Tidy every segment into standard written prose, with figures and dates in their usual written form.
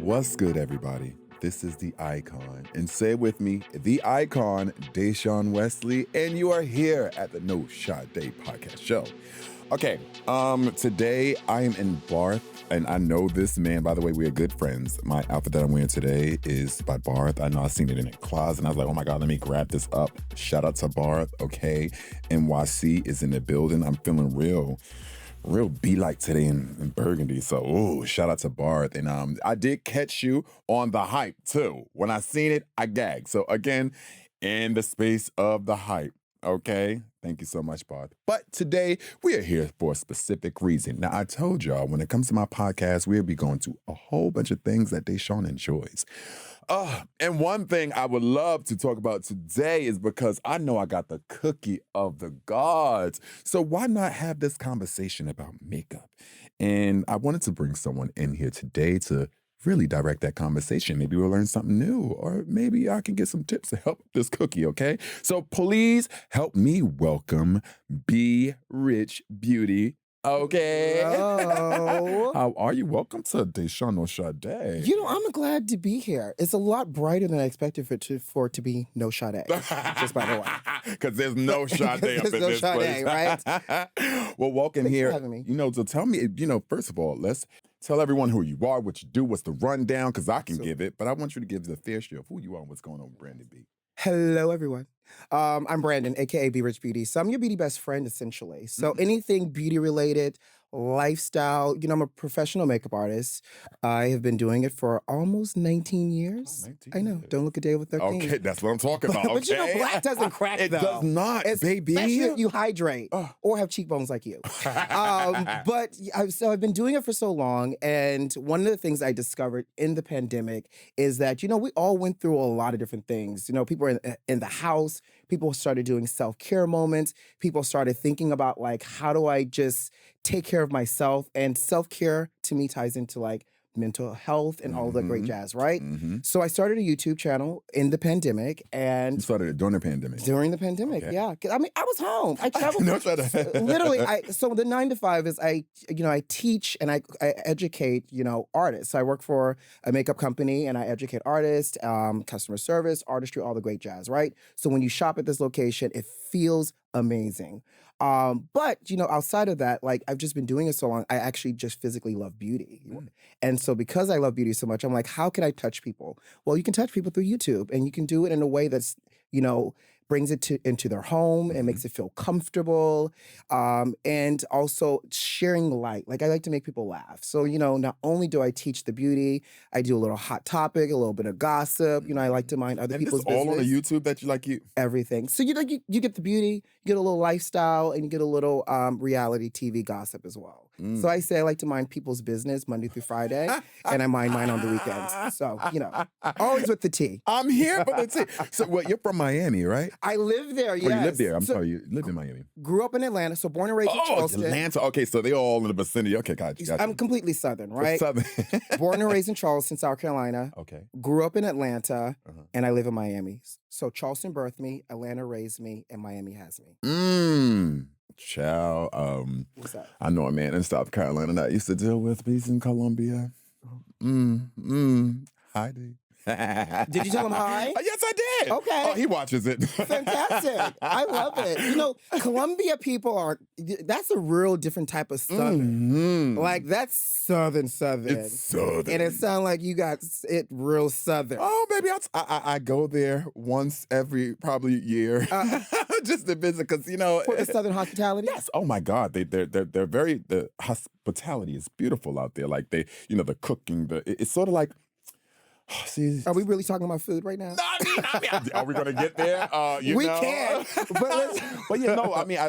What's good, everybody? This is the Icon, and say it with me, the Icon, Dashaun Wesley, and you are here at the No Sadè podcast show. Okay, today I am in Barth, and I know this man. By the way, we are good friends. My outfit that I'm wearing today is by Barth. I know I seen it in a closet, and I was like, oh my God, let me grab this up. Shout out to Barth, okay? NYC is in the building. I'm feeling real be-like today in Burgundy. So, shout out to Barth. And I did catch you on the hype, too. When I seen it, I gagged. So, again, in the space of the hype, okay? Thank you so much, Barth. But today, we are here for a specific reason. Now, I told y'all, when it comes to my podcast, we'll be going to a whole bunch of things that Dashaun enjoys. And one thing I would love to talk about today is because I know I got the cookie of the gods. So why not have this conversation about makeup? And I wanted to bring someone in here today to really direct that conversation. Maybe we'll learn something new, or maybe I can get some tips to help this cookie, okay? So please help me welcome Be Rich Beauty. Okay. Hello. How are you? Welcome to Dashaun No Sadè. You know, I'm glad to be here. It's a lot brighter than I expected for it to be No Sadè. Just by the way. Because there's no Sadè up in no this Sadè, place. right? Well, welcome Thanks here. for having me. So tell me, first of all, let's tell everyone who you are, what you do, what's the rundown, because I can give it, but I want you to give the fair share of who you are and what's going on with Brandon B. Hello, everyone. I'm Brandon, a.k.a. Be Rich Beauty. So I'm your beauty best friend, essentially. So anything beauty-related, lifestyle, I'm a professional makeup artist. I have been doing it for almost 19 years. 19 I know. years. Don't look a day over 13. Okay, that's what I'm talking about. But black doesn't crack, It though. does not, baby. Especially if you hydrate or have cheekbones like you. So I've been doing it for so long, and one of the things I discovered in the pandemic is that, we all went through a lot of different things. People were in the house. People started doing self-care moments. People started thinking about, how do I just take care of myself? And self-care, to me, ties into, mental health and all the great jazz, right? So I started a YouTube channel in the pandemic, and You started it during the pandemic. during the pandemic, Okay. yeah. I was home. I traveled. No, try to- Literally, so the 9 to 5 is I teach and I educate, artists. So I work for a makeup company and I educate artists, customer service, artistry, all the great jazz, right? So when you shop at this location, it feels amazing. But outside of that, I've just been doing it so long, I actually just physically love beauty. And so because I love beauty so much, I'm like, how can I touch people? Well, you can touch people through YouTube, and you can do it in a way that's, brings it into their home and makes it feel comfortable. And also sharing light. I like to make people laugh. So, not only do I teach the beauty, I do a little hot topic, a little bit of gossip. I like to mind other people's this all on the business. YouTube that you Everything. So you get the beauty, you get a little lifestyle, and you get a little reality TV gossip as well. So I say I like to mind people's business Monday through Friday, and I mind mine on the weekends. So, always with the tea. I'm here for the tea. So, you're from Miami, right? I live there, yes. Oh, you live there. I'm sorry, you live in Miami. Grew up in Atlanta, so born and raised in Charleston. Atlanta. Okay, so they're all in the vicinity. Okay, gotcha. I'm completely Southern, right? Southern. Born and raised in Charleston, South Carolina. Okay. Grew up in Atlanta, and I live in Miami. So Charleston birthed me, Atlanta raised me, and Miami has me. Ciao. What's that? I know a man in South Carolina that I used to deal with. He's in Columbia. Hi, D. Did you tell him hi? Yes, I did. Okay. Oh, he watches it. Fantastic. I love it. Columbia people that's a real different type of Southern. That's Southern. It's Southern. And it sounds like you got it real Southern. Oh, baby, I go there once every probably year just to visit because, For the Southern hospitality? Yes. Oh, my God. They're very, the hospitality is beautiful out there. The cooking, it's sort of like, see, Are we really talking about food right now? are we going to get there? We can. But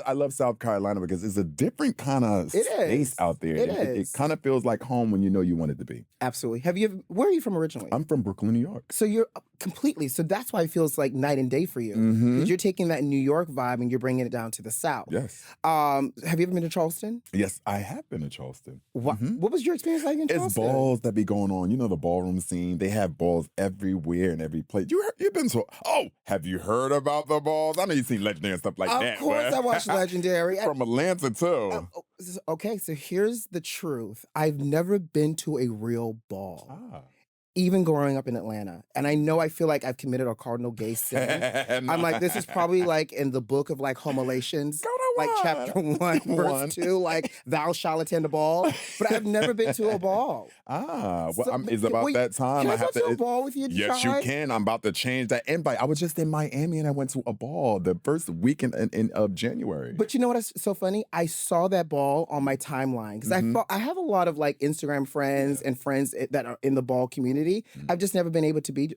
I love South Carolina because it's a different kind of space out there. It kind of feels like home when you want it to be. Absolutely. Where are you from originally? I'm from Brooklyn, New York. So you're completely, so that's why it feels like night and day for you. Because you're taking that New York vibe and you're bringing it down to the South. Yes. Have you ever been to Charleston? Yes, I have been to Charleston. What was your experience like in Charleston? It's balls that be going on. The ballroom scene. They have have balls everywhere and every place. You've been to, have you heard about the balls? I know you've seen Legendary and stuff like that. Of course I watched Legendary. From Atlanta, too. Okay, so here's the truth. I've never been to a real ball. Ah. Even growing up in Atlanta. And I feel like I've committed a cardinal gay sin. I'm like, this is probably like in the book of like Homolations. Like chapter 1, verse 2, like thou shalt attend a ball. But I've never been to a ball. Well, it's about that time. Can I go to a ball with you? Yes, you can. I'm about to change that invite. I was just in Miami and I went to a ball the first weekend of January. But you know what's so funny? I saw that ball on my timeline because I have a lot of like Instagram friends and friends that are in the ball community. I've just never been able to be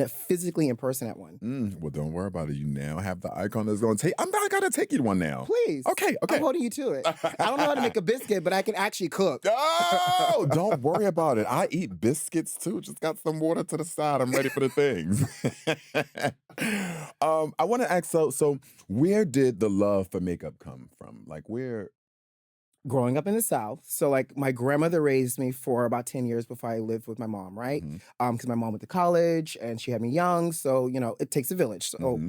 physically in person at one. Well, don't worry about it. You now have the icon that's going to take. I'm not going to take you to one now. Please. Okay. I'm holding you to it. I don't know how to make a biscuit, but I can actually cook. Oh, don't worry about it. I eat biscuits too. Just got some water to the side. I'm ready for the things. I want to ask, so where did the love for makeup come from? Like where? Growing up in the South. So like my grandmother raised me for about 10 years before I lived with my mom, right? Because my mom went to college and she had me young. So, it takes a village. So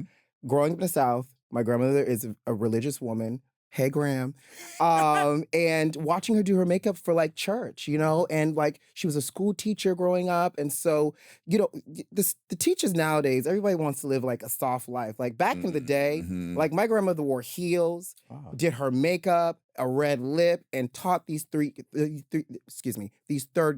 growing up in the South, my grandmother is a religious woman. Hey, Graham. And watching her do her makeup for like church, and like she was a school teacher growing up. And so, the teachers nowadays, everybody wants to live like a soft life. Like back in the day, like my grandmother wore heels, did her makeup, a red lip, and taught these third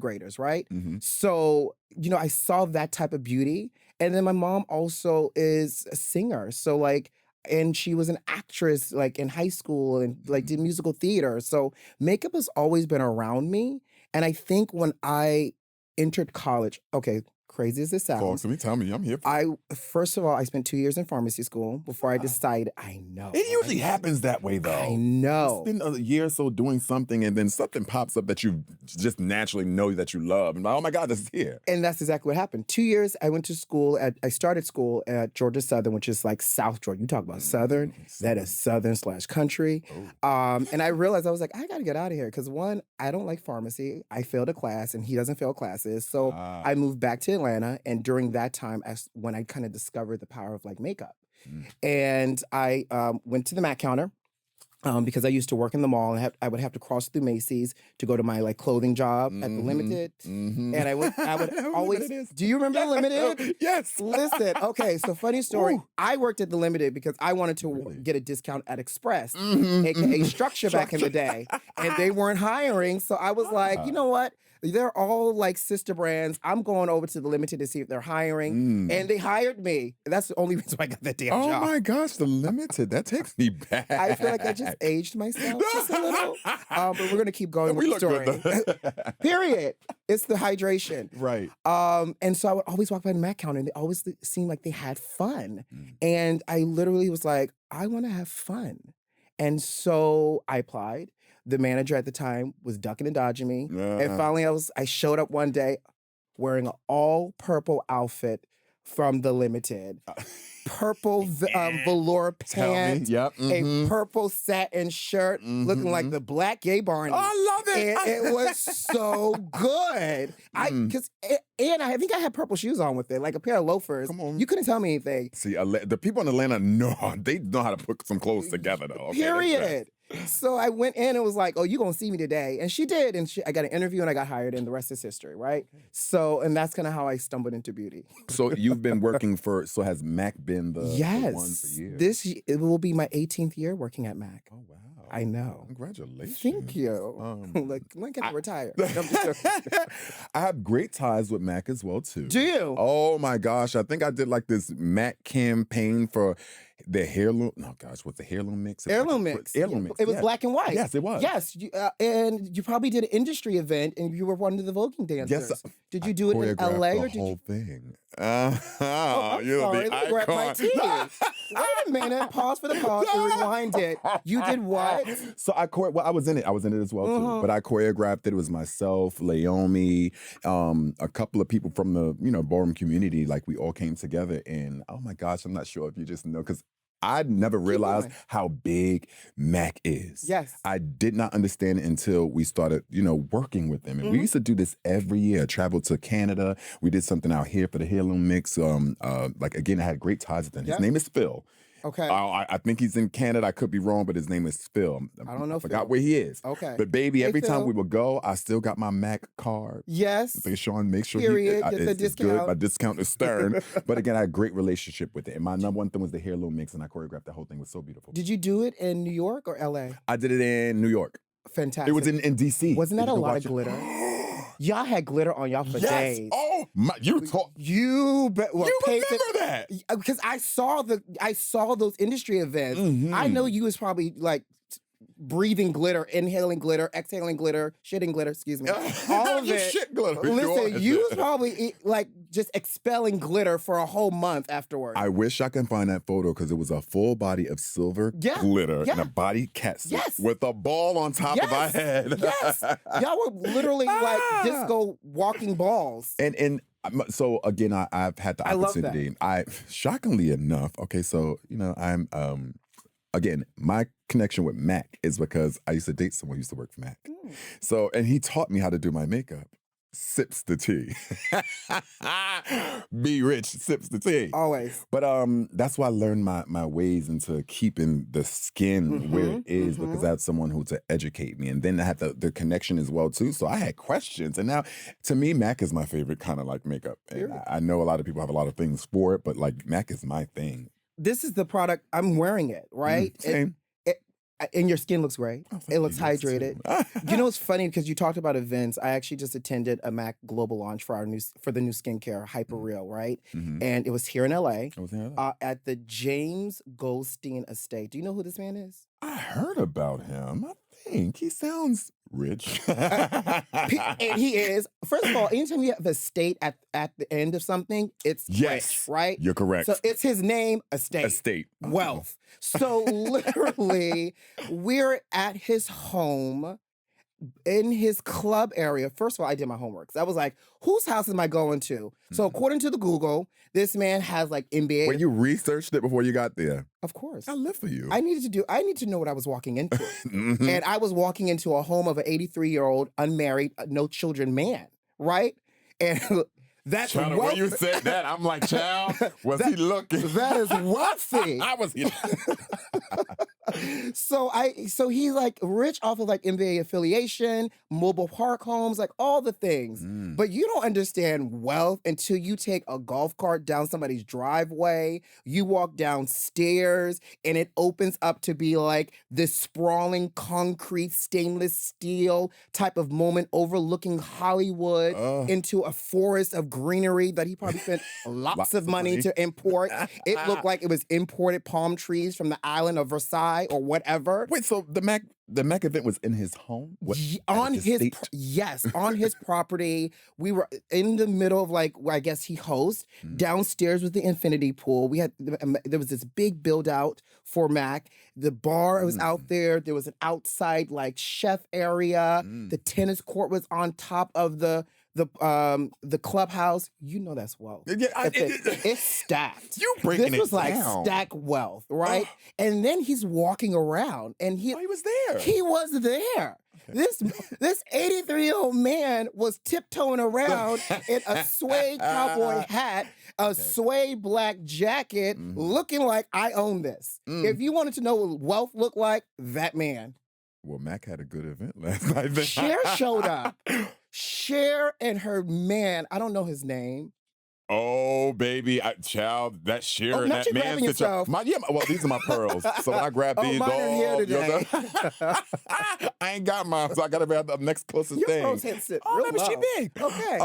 graders, right? So, I saw that type of beauty. And then my mom also is a singer. So like, and she was an actress like in high school and like did musical theater. So makeup has always been around me. And I think when I entered college, okay, crazy as this sounds. Talk to me, tell me, I'm here for First of all, I spent 2 years in pharmacy school before I decided, I know. It usually happens that way, though. I know. It's been a year or so doing something, and then something pops up that you just naturally know that you love. And oh my God, this is here. And that's exactly what happened. 2 years, I went to school I started school at Georgia Southern, which is like South Georgia. You talk about Southern, that is Southern/country. And I realized, I was like, I got to get out of here. Because one, I don't like pharmacy. I failed a class, and he doesn't fail classes. So I moved back to Atlanta, and during that time, when I kind of discovered the power of like makeup, and I went to the Mac counter because I used to work in the mall, and I would have to cross through Macy's to go to my like clothing job at the Limited, and I would always. Do you remember the Limited? Yes. Listen, okay. So funny story. I worked at the Limited because I wanted to get a discount at Express, aka Structure back in the day, and they weren't hiring. So I was like, you know what? They're all like sister brands. I'm going over to the Limited to see if they're hiring. And they hired me. That's the only reason why I got that damn job. Oh my gosh, the Limited. That takes me back. I feel like I just aged myself just a little. But we're going to keep going with the story. Good, Period. It's the hydration. Right. And so I would always walk by the Mac counter, and they always seemed like they had fun. And I literally was like, I want to have fun. And so I applied. The manager at the time was ducking and dodging me. And finally I showed up one day wearing an all purple outfit from the Limited. Purple velour pants, a purple satin shirt, looking like the Black Gay Barney. Oh, I love it. And it was so good. I think I had purple shoes on with it, like a pair of loafers. Come on. You couldn't tell me anything. See, the people in Atlanta they know how to put some clothes together, though. Okay, period. So I went in and was like, oh, you're going to see me today. And she did. And I got an interview and I got hired, and the rest is history, right? So, and that's kind of how I stumbled into beauty. So you've been working so has Mac been the one for years? It will be my 18th year working at Mac. Oh, wow. I know. Congratulations. Thank you. Like, when can I retire? I have great ties with Mac as well, too. Do you? Oh, my gosh. I think I did like this Mac campaign for the heirloom. Oh, gosh. What's the heirloom mix? Heirloom mix. Heirloom mix. It was black and white. Yes, it was. Yes. And you probably did an industry event, and you were one of the voguing dancers. Yes. Did you do it in LA? Or did whole thing. I'm sorry. Let me grab my tea. Wait a minute. Pause for the pause and rewind it. You did what? So I was in it. I was in it as well, too. But I choreographed it. It was myself, Laomi, a couple of people from the, ballroom community. Like, we all came together. And, oh, my gosh, I'm not sure if you just know, because I never realized how big Mac is. Yes. I did not understand it until we started, working with them. And we used to do this every year. Travel to Canada. We did something out here for the Heirloom Mix. Again, I had great ties with him. His name is Phil. Okay. I think he's in Canada. I could be wrong, but his name is Phil. I don't know. I forgot where he is. Okay. But baby, every time Phil. we would go, I still got my Mac card. Yes. Dashaun, make sure Period. Get the it's discount. good. My discount is stern. But again, I had a great relationship with it. And my number one thing was the Heirloom Mix, and I choreographed the whole thing. It was so beautiful. Did you do it in New York or LA? I did it in New York. Fantastic. It was in DC. Wasn't that a lot of glitter? Y'all had glitter on y'all for days. Oh my! You remember that? Because I saw those industry events. Mm-hmm. I know you was probably like breathing glitter, inhaling glitter, exhaling glitter, shitting glitter. Excuse me. All of it. Shit glitter. Listen, you was probably like just expelling glitter for a whole month afterwards. I wish I can find that photo because it was a full body of silver glitter and a body catsuit with a ball on top of my head. Yes, y'all were literally like disco walking balls. And so again, I've had the opportunity. Shockingly enough, okay, so I'm again, my connection with Mac is because I used to date someone who used to work for Mac. So, and he taught me how to do my makeup. Sips the tea. Be rich, sips the tea. Always. But that's why I learned my ways into keeping the skin where it is because I had someone who to educate me. And then I had the connection as well too. So I had questions. And now to me, Mac is my favorite kind of like makeup. And I know a lot of people have a lot of things for it, but like Mac is my thing. This is the product, I'm wearing it, right? Same. And your skin looks great. It looks hydrated. You know, it's funny because you talked about events. I actually just attended a MAC global launch for the new skincare, Hyper Real, right? And it was here in LA. At the James Goldstein estate. Do you know who this man is? I heard about him. I think he sounds rich. And he is. First of all, anytime you have estate at the end of something, it's rich, right? You're correct. So it's his name, estate. Wealth. So literally, we're at his home in his club area. First of all, I did my homework. So I was like, whose house am I going to? So according to the Google, this man has like NBA. When you researched it before you got there. Of course. I live for you. I need to know what I was walking into. And I was walking into a home of an 83-year-old, unmarried, no children man, right? And that's China, when you said that, I'm like, child, he looking? That is wealthy. I was So he's like rich off of like NBA affiliation, mobile park homes, like all the things. But you don't understand wealth until you take a golf cart down somebody's driveway, you walk downstairs, and it opens up to be like this sprawling concrete stainless steel type of moment overlooking Hollywood into a forest of greenery that he probably spent lots of money to import. It looked like it was imported palm trees from the island of Versailles or whatever. Wait, so the Mac event was in his home? On his property. We were in the middle of like where I guess he hosts. Downstairs was the infinity pool. There was this big build out for Mac. The bar was out there. There was an outside like chef area. The tennis court was on top of the clubhouse. You know that's wealth. Yeah, it's stacked. You breaking this was it like down. stacked wealth, right? And then he's walking around, and he was there. He was there. Okay. This 83-year-old man was tiptoeing around in a suede cowboy hat, a suede black jacket, looking like I own this. If you wanted to know what wealth looked like, that man. Well, Mac had a good event last night. Cher showed up. Cher and her man, I don't know his name. Oh, baby, child, that Cher and that man. These are my pearls. So when I grab these, mine are here today. I ain't got mine, so I gotta grab the next closest Your thing. pearls sit Maybe low. she big. Okay.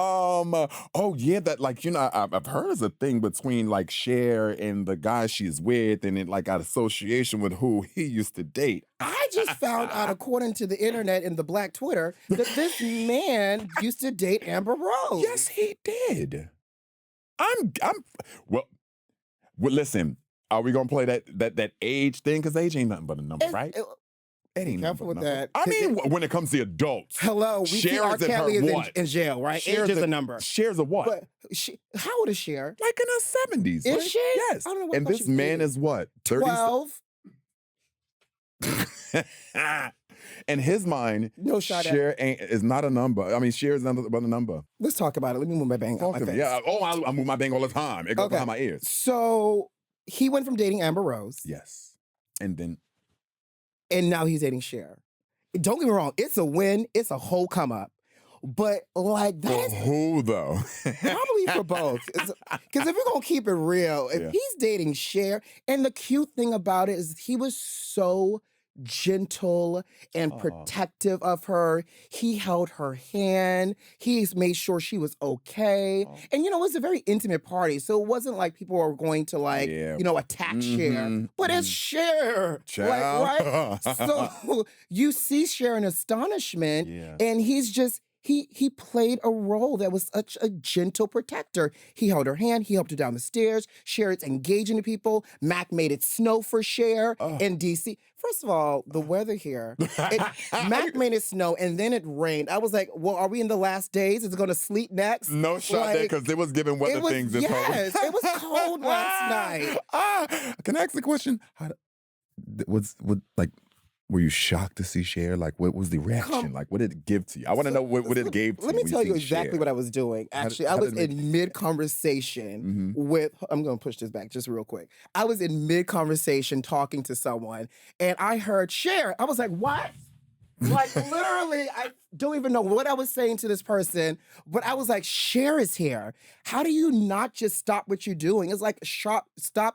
That like I've heard there's a thing between like Cher and the guy she's with, and it like got association with who he used to date. I just found out, according to the internet and the Black Twitter, that this man used to date Amber Rose. Yes, he did. Well, listen, are we gonna play that age thing? Because age ain't nothing but a number, right? It ain't Careful nothing with but that. I mean, when it comes to adults. Hello, we see Cher R. is in Kelly her is what? in jail, right? Cher's Age is a number. Cher's a what? But how old is Cher? Like in her 70s. Is right? she? Yes. I don't know what And I thought this she was man 80. is what? 30? 12? In his mind, No shot at Cher is not a number. I mean, Cher is not a number. Let's talk about it. Let me move my bang out my face. Yeah. Oh, I move my bang all the time. It goes behind my ears. So he went from dating Amber Rose. Yes. And now he's dating Cher. Don't get me wrong, it's a win, it's a whole come up. But like for that's who though? probably for both. Because if we're gonna keep it real, if he's dating Cher, and the cute thing about it is he was so gentle and protective of her. He held her hand. He's made sure she was okay. And it was a very intimate party. So it wasn't like people were going to attack Cher. But it's Cher. Like, right? So you see Cher in astonishment and he's just he played a role that was such a gentle protector. He held her hand. He helped her down the stairs. Cher is engaging the people. Mac made it snow for Cher in D.C. First of all, the weather here. Mac made it snow and then it rained. I was like, well, are we in the last days? Is it going to sleep next? No shot there because it was giving weather things. Yes, it was cold last night. Can I ask the question? Were you shocked to see Cher? Like, what was the reaction? Like, what did it give to you? I want to know what it gave to you. Let me tell you exactly what I was doing. Actually, I was in mid-conversation with, I'm going to push this back just real quick. I was in mid-conversation talking to someone, and I heard Cher. I was like, what? Like, literally, I don't even know what I was saying to this person, but I was like, Cher is here. How do you not just stop what you're doing? It's like stop,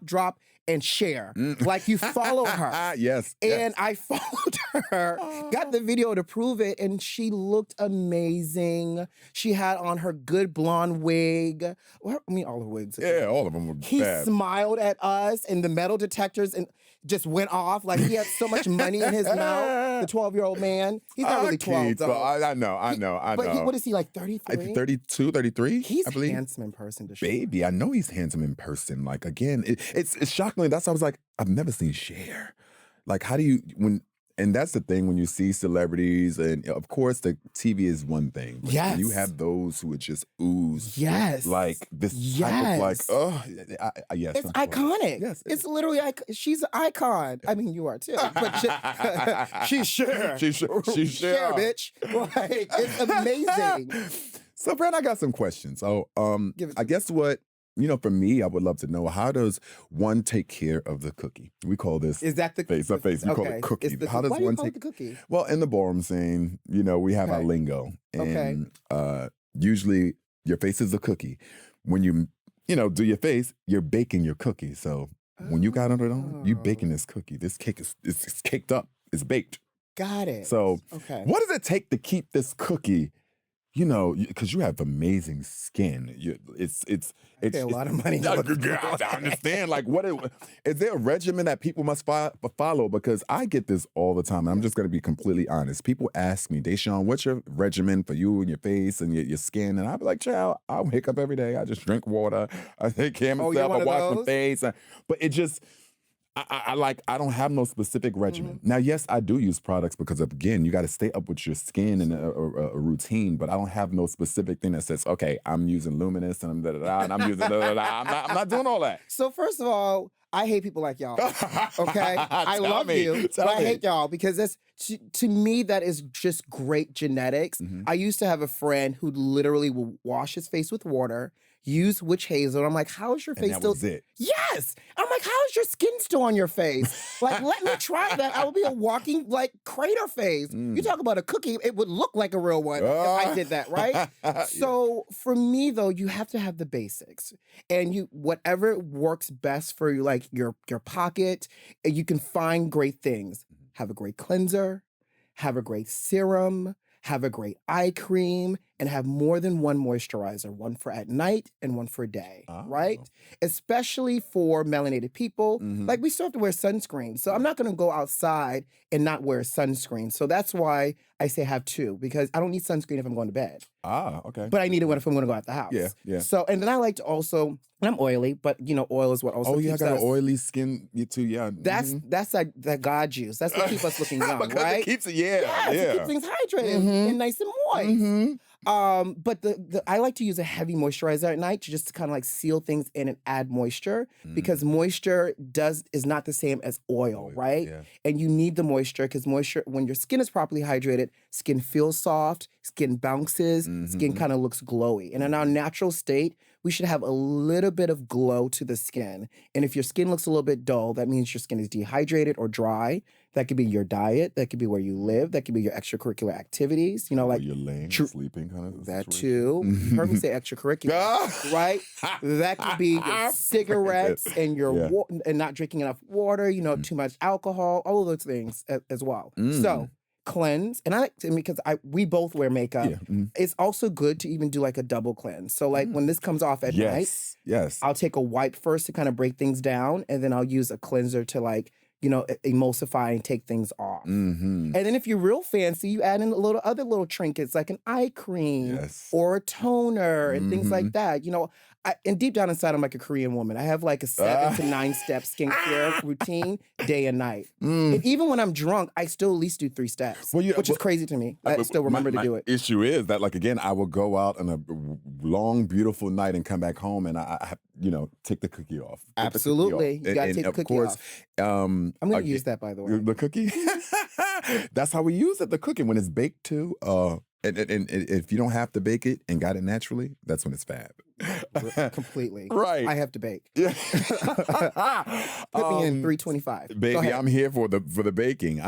drop, and share. Like you follow her. Yes. And I followed her, got the video to prove it, and she looked amazing. She had on her good blonde wig. Well, I mean, all the wigs. Yeah, all of them were He bad. smiled at us, and the metal detectors and just went off. Like he had so much money in his mouth. The 12-year-old man. He's not really 12, though. I know. But what is he, like 33? 32, 33, He's I believe. handsome in person, Dashaun. Baby, I know he's handsome in person. Like, again, it's shockingly, that's why I was like, I've never seen Cher. Like, how do you, and that's the thing when you see celebrities, and of course the TV is one thing. But yes. You have those who would just ooze. Yes. Like this type of like, yes. It's iconic. Yes. It's literally, she's an icon. I mean, you are too. But she's Cher. She's Cher. Cher, bitch. Like, it's amazing. So, Brad, I got some questions. So, I guess what, for me, I would love to know, how does one take care of the cookie? We call this is that the face. We call it cookie. How does one take the cookie? Well, in the ballroom scene, we have our lingo, and usually your face is a cookie. When you do your face, you're baking your cookie. So when you got it on, you baking this cookie. This cake is it's caked up. It's baked. Got it. So what does it take to keep this cookie? Because you have amazing skin. It's pay a lot of money. I understand. Like, is there a regimen that people must follow? Because I get this all the time, and I'm just going to be completely honest. People ask me, Dashaun, what's your regimen for you and your face and your skin? And I'll be like, child, I wake up every day. I just drink water. I take care of myself. I wash my face. But it just... I don't have no specific regimen. Now, yes, I do use products because, again, you got to stay up with your skin and a routine, but I don't have no specific thing that says, okay, I'm using Luminous and I'm da-da-da, and I'm using da-da-da. I'm not doing all that. So first of all, I hate people like y'all, okay? I love you, but I hate y'all because to me, that is just great genetics. I used to have a friend who literally would wash his face with water, use witch hazel. And I'm like, how is your face still? Was it. Yes. I'm like, how is your skin still on your face? Like, let me try that. I will be a walking, crater face. You talk about a cookie, it would look like a real one if I did that, right? So for me, though, you have to have the basics. And whatever works best for you, like your pocket, you can find great things. Have a great cleanser, have a great serum, have a great eye cream, and have more than one moisturizer, one for at night and one for day, right? Especially for melanated people. Like, we still have to wear sunscreen. So I'm not going to go outside and not wear sunscreen. So that's why I say have two because I don't need sunscreen if I'm going to bed. Okay. But I need it if I'm going to go out the house. Yeah. So, and then I like to also, and I'm oily, but oil is what also keeps I got us. an oily skin too. Yeah. That's like that God juice. That's what keeps us looking young, because right? it keeps it, It keeps things hydrated and nice and moist. But I like to use a heavy moisturizer at night to just kind of like seal things in and add moisture because moisture is not the same as oil, right? Yeah. And you need the moisture because moisture, when your skin is properly hydrated, skin feels soft, skin bounces, skin kind of looks glowy. And in our natural state, we should have a little bit of glow to the skin. And if your skin looks a little bit dull, that means your skin is dehydrated or dry. That could be your diet. That could be where you live. That could be your extracurricular activities. Like you're laying, sleeping, kind of. That too. You heard me say extracurricular, right? That could be your cigarettes and your and not drinking enough water. Too much alcohol. All of those things as well. So cleanse, and I like to because we both wear makeup. It's also good to even do like a double cleanse. So like when this comes off at night, I'll take a wipe first to kind of break things down, and then I'll use a cleanser to like emulsify and take things off. And then if you're real fancy, you add in other little trinkets like an eye cream or a toner and things like that. And deep down inside, I'm like a Korean woman. I have like a 7 to 9 step skincare routine day and night. And even when I'm drunk, I still at least do 3 steps, which is crazy to me. I still remember to do it. Issue is that, like, again, I will go out on a long, beautiful night and come back home and I take the cookie off. Absolutely. You got to take the cookie off. I'm going to use that, by the way. The cookie? That's how we use it, the cookie. When it's baked too, and if you don't have to bake it and got it naturally, that's when it's fab. Completely. Right. I have to bake. Yeah. Put me in 325. Baby, I'm here for the baking.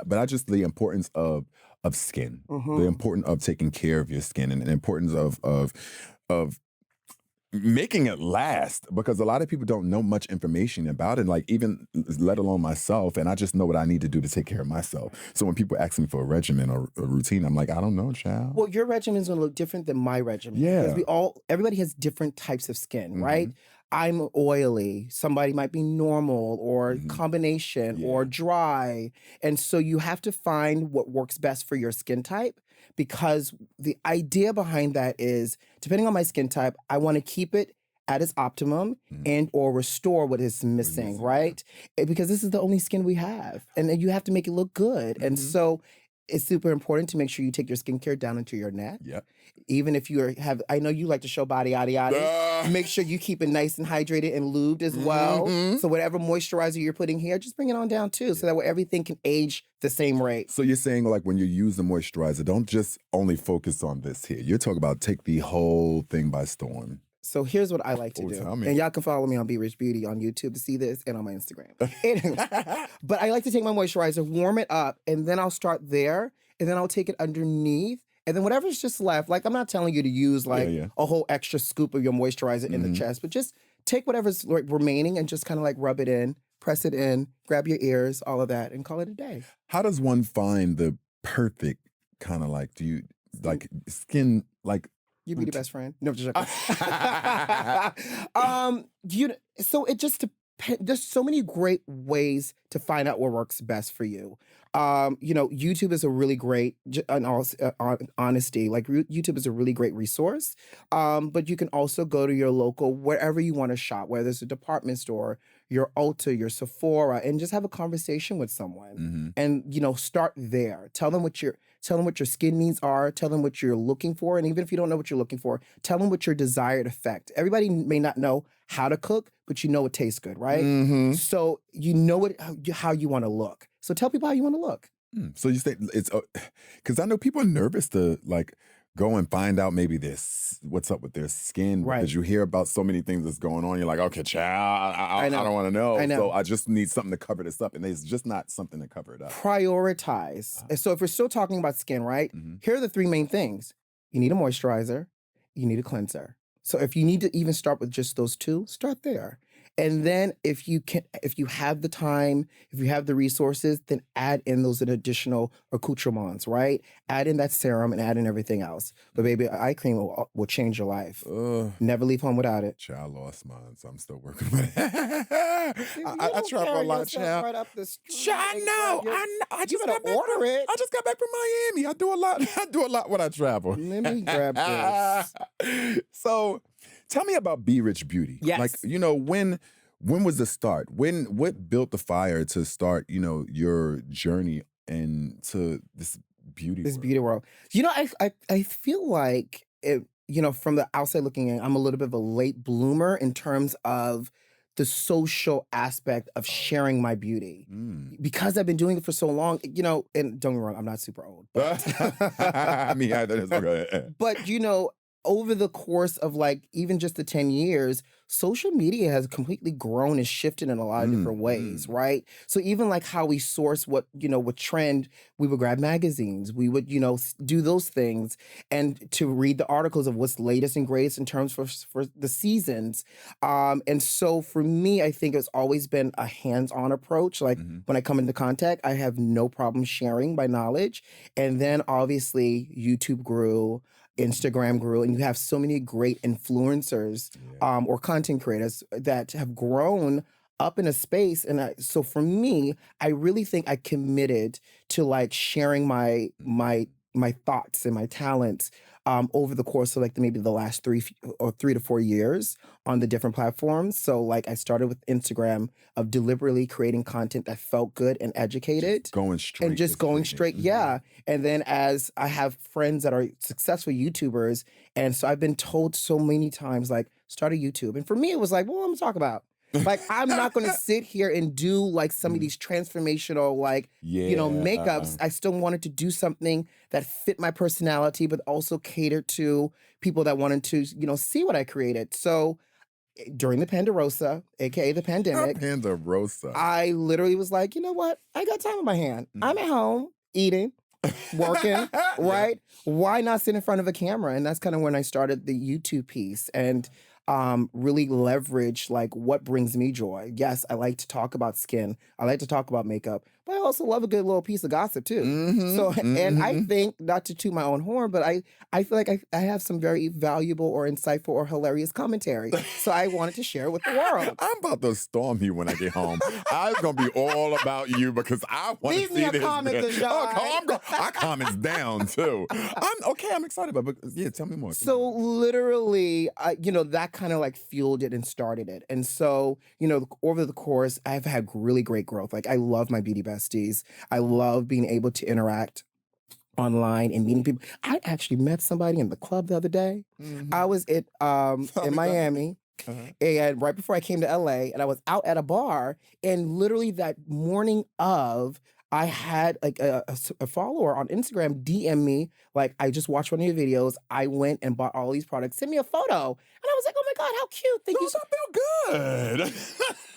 But I just the importance of skin, the importance of taking care of your skin, and the importance of making it last, because a lot of people don't know much information about it, like even let alone myself, and I just know what I need to do to take care of myself. So when people ask me for a regimen or a routine, I'm like, I don't know, child. Well, your regimen is going to look different than my regimen. Yeah. Because everybody has different types of skin, right? I'm oily. Somebody might be normal or combination or dry. And so you have to find what works best for your skin type, because the idea behind that is, depending on my skin type, I want to keep it at its optimum and or restore what is missing, right? Because this is the only skin we have. And then you have to make it look good. And so it's super important to make sure you take your skincare down into your neck. Yep. Even if you I know you like to show body, make sure you keep it nice and hydrated and lubed as well. So whatever moisturizer you're putting here, just bring it on down too, so that way everything can age the same rate. So you're saying, like, when you use the moisturizer, don't just only focus on this here. You're talking about take the whole thing by storm. So here's what I like to do. And y'all can follow me on Be Rich Beauty on YouTube to see this, and on my Instagram. Anyway, but I like to take my moisturizer, warm it up, and then I'll start there, and then I'll take it underneath. And then whatever's just left, like, I'm not telling you to use like a whole extra scoop of your moisturizer in the chest, but just take whatever's like remaining and just kind of like rub it in, press it in, grab your ears, all of that, and call it a day. How does one find the perfect kind of like, do you like skin, like, you be the best friend? No, just joking. So it just depends. There's so many great ways to find out what works best for you. YouTube is a really great, honesty, like YouTube is a really great resource. But you can also go to your local, wherever you want to shop, whether it's a department store, your Ulta, your Sephora, and just have a conversation with someone. And, start there. Tell them what your skin needs are. Tell them what you're looking for. And even if you don't know what you're looking for, tell them what your desired effect. Everybody may not know how to cook, but you know it tastes good, right? So you know how you want to look. So tell people how you want to look. So you say it's, because I know people are nervous to like go and find out maybe what's up with their skin, right? Because you hear about so many things that's going on. You're like, okay, child, I don't want to know. So I just need something to cover this up, and there's just not something to cover it up. Prioritize. So if we're still talking about skin, right? Here are the 3 main things. You need a moisturizer. You need a cleanser. So if you need to even start with just those 2, start there. And then if you have the time, if you have the resources, then add in those additional accoutrements, right? Add in that serum and add in everything else. But baby, eye cream will change your life. Never leave home without it. Child, lost mine, so I'm still working with it. I Don't travel a carry lot, yourself child. right up the street. Child, I and know. grab your- I You just better got back order it. I just got back from Miami. I do a lot. I do a lot when I travel. Let me grab this. So, tell me about Be Rich Beauty. Yes. Like, when was the start? What built the fire to start, your journey into this beauty This world? beauty world. I feel like it, from the outside looking in, I'm a little bit of a late bloomer in terms of the social aspect of sharing my beauty. Because I've been doing it for so long, and don't get me wrong, I'm not super old. But, Me either. It's okay. but over the course of like even just the 10 years, social media has completely grown and shifted in a lot of different ways, right? So even like how we source what trend, we would grab magazines, we would, do those things and to read the articles of what's latest and greatest in terms for the seasons. And so for me, I think it's always been a hands-on approach. Like when I come into contact, I have no problem sharing my knowledge. And then obviously YouTube grew, Instagram grew, and you have so many great influencers or content creators that have grown up in a space. And so for me, I really think I committed to like sharing my thoughts and my talents over the course of like maybe the last 3 to 4 years on the different platforms. So like I started with Instagram of deliberately creating content that felt good and educated. Just going straight. And just going straight, yeah. And then as I have friends that are successful YouTubers, and so I've been told so many times, like, start a YouTube. And for me, it was like, well, what am I gonna talk about? Like, I'm not going to sit here and do like some of these transformational, like, makeups. I still wanted to do something that fit my personality, but also cater to people that wanted to, see what I created. So during the Pandarosa, aka the pandemic, Pandarosa, I literally was like, you know what? I got time on my hand. I'm at home eating, working, right? Why not sit in front of a camera? And that's kind of when I started the YouTube piece and really leverage like what brings me joy. Yes, I like to talk about skin. I like to talk about makeup, but I also love a good little piece of gossip too. And I think, not to toot my own horn, but I feel like I have some very valuable or insightful or hilarious commentary. So I wanted to share it with the world. I'm about to storm you when I get home. I was going to be all about you because I want to see this. Leave me a comment, Dashaun. Our comments down too. I'm excited about it, but yeah, tell me more. So literally, that kind of like fueled it and started it. And so, over the course, I've had really great growth. Like I love my beauty besties. I love being able to interact online and meeting people. I actually met somebody in the club the other day. I was in Miami. And right before I came to LA, and I was out at a bar, and literally that morning of, I had like a follower on Instagram DM me, like, I just watched one of your videos. I went and bought all these products. Send me a photo. And I was like, oh my God, how cute. Thank you. Those feel good.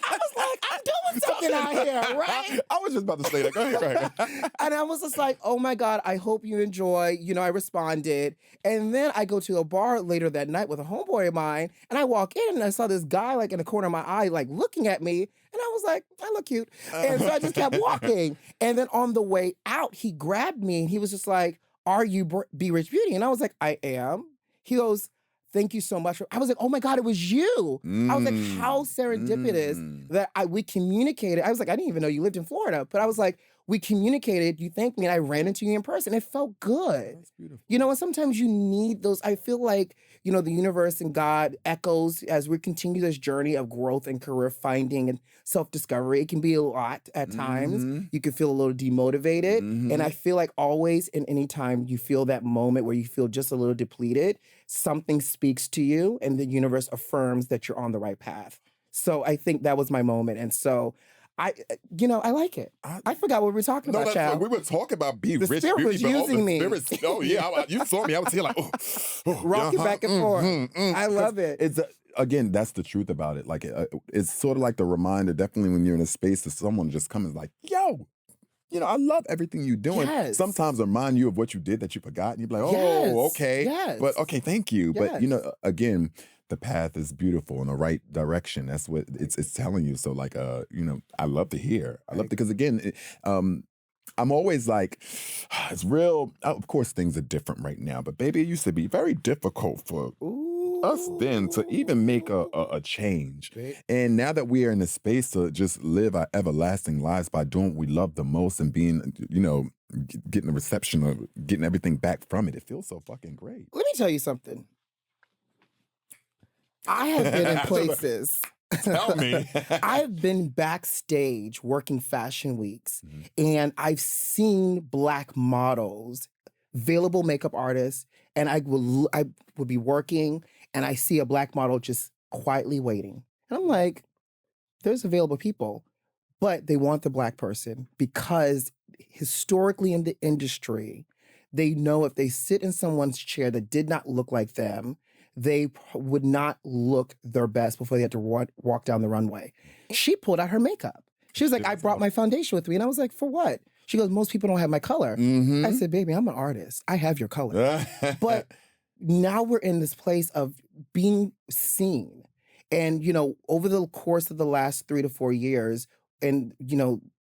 I was like, I'm doing something out here, right? I was just about to say that. Go ahead. And I was just like, oh my God, I hope you enjoy. I responded. And then I go to a bar later that night with a homeboy of mine, and I walk in and I saw this guy like in the corner of my eye, like looking at me. And I was like, I look cute. And so I just kept walking. And then on the way out, he grabbed me and he was just like, are you Be Rich Beauty? And I was like, I am. He goes, thank you so much. I was like, oh my God, it was you. I was like, how serendipitous that we communicated. I was like, I didn't even know you lived in Florida. But I was like, we communicated, you thanked me, and I ran into you in person. It felt good. That's beautiful. And sometimes you need those. I feel like, the universe and God echoes as we continue this journey of growth and career finding and self-discovery. It can be a lot at times. You can feel a little demotivated. And I feel like always and anytime you feel that moment where you feel just a little depleted, something speaks to you and the universe affirms that you're on the right path. So I think that was my moment. And so I like it. I forgot what we were talking about, child. We were talking about Be Rich Beauty. The spirit was using me. You saw me. I was here like, rocking back and forth. I love it. It's again, that's the truth about it. Like, it's sort of like the reminder, definitely when you're in a space that someone just comes like, yo, I love everything you're doing. Yes. Sometimes remind you of what you did that you forgot. And you're like, oh, Yes. okay. Yes. But okay, thank you. Yes. But, again, the path is beautiful in the right direction. That's what it's telling you. So like, I love to hear. I love to, because again, I'm always like, it's real. Of course, things are different right now, but baby, it used to be very difficult for us then to even make a change. Right. And now that we are in a space to just live our everlasting lives by doing what we love the most and being, getting the reception of getting everything back from it, it feels so fucking great. Let me tell you something. I have been in places. Tell me. I've been backstage working fashion weeks, and I've seen Black models, available makeup artists, and I would be working, and I see a Black model just quietly waiting. And I'm like, there's available people, but they want the Black person because historically in the industry, they know if they sit in someone's chair that did not look like them, they would not look their best before they had to walk down the runway. She pulled out her makeup. She was like, I brought my foundation with me. And I was like, for what? She goes, most people don't have my color. I said, baby, I'm an artist. I have your color. But now we're in this place of being seen. And, over the course of the last 3 to 4 years, and,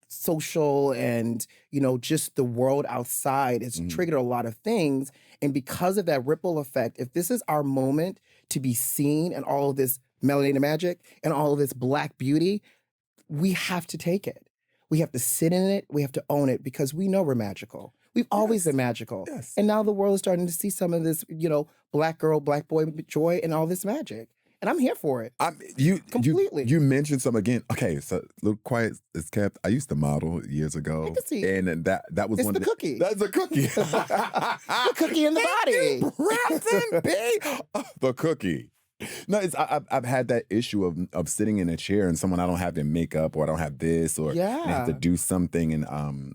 social and, just the world outside, it's triggered a lot of things. And because of that ripple effect, if this is our moment to be seen and all of this melanated magic and all of this Black beauty, we have to take it. We have to sit in it. We have to own it because we know we're magical. We've always been magical. Yes. And now the world is starting to see some of this, Black girl, Black boy joy and all this magic. And I'm here for it. Completely. You mentioned some again. Okay, so a little quiet is kept. I used to model years ago. I can see. And that was It's one the of cookie. That's a cookie. The cookie in the body. Present, babe. The cookie. No, I've had that issue of sitting in a chair and someone, I don't have their makeup or I don't have this or I have to do something, and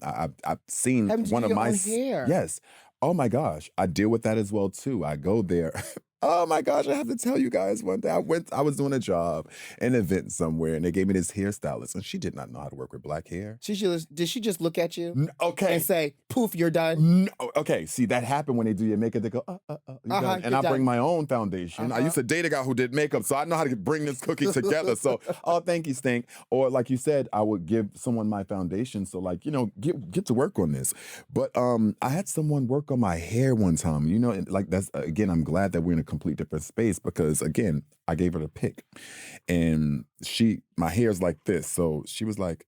I've seen one of my hair. Yes. Oh my gosh, I deal with that as well too. I go there. Oh my gosh, I have to tell you guys one day. I was doing a job, an event somewhere, and they gave me this hairstylist, and she did not know how to work with Black hair. Did she just look at you? Okay. And say, poof, you're done? No, okay, see, that happened when they do your makeup. They go, you're done. And I bring my own foundation. I used to date a guy who did makeup, so I know how to bring this cookie together. So, thank you, Stink. Or like you said, I would give someone my foundation. So like, get to work on this. But I had someone work on my hair one time, and like that's, again, I'm glad that we're in a complete different space because, again, I gave her the pick. And my hair's like this. So she was like,